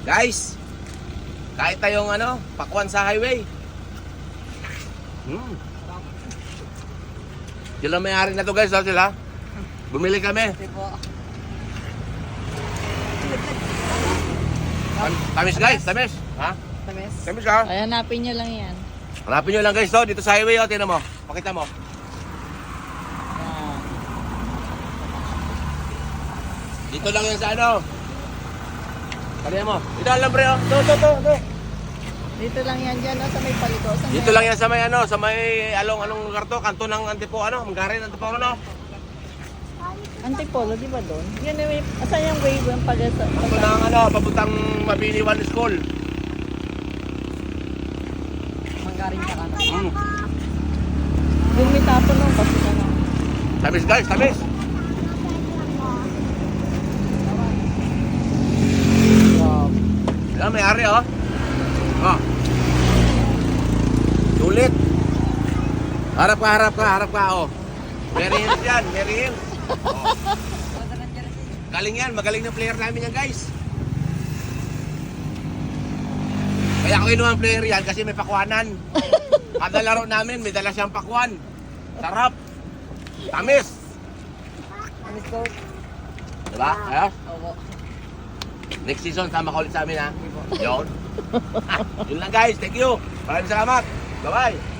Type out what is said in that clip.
Guys, kahit tayong pakwan sa highway. Sila may-ari na to guys, sila. Bumili kami. Tamis guys, tamis. Ha? Tamis. Tamis ka? Ay, hanapin nyo lang yan. Hanapin nyo lang guys to, dito sa highway tingnan mo. Pakita mo. Yan. Dito lang yan sa Kaliya mo. Dito lang pre to. Dito lang yan dyan, sa may paliko. Dito lang yan sa may sa may anong lugar to, kanto ng Antipo Manggarin Antipolo Antipolo, di ba doon? Yan yung asan yung wave yung pag-asa? Kanto ng papuntang Mabini One School. Manggarin ka na. Yung may tapo nung kasi ka na. Tamis guys, tamis. Yan, may-ari Sulit. Harap ka Mary Hills yan, Mary Hills. Galing yan, magaling na player namin yan guys. Kaya ako kinuha ang player yan kasi may pakwanan. Kada laro namin, may dala siyang pakwan. Sarap. Tamis. Tamis ko. Diba? Ayos? Oo. Next season, sama ka ulit sa amin ha. Yun. Yun lang guys, thank you. Maraming salamat. Bye-bye.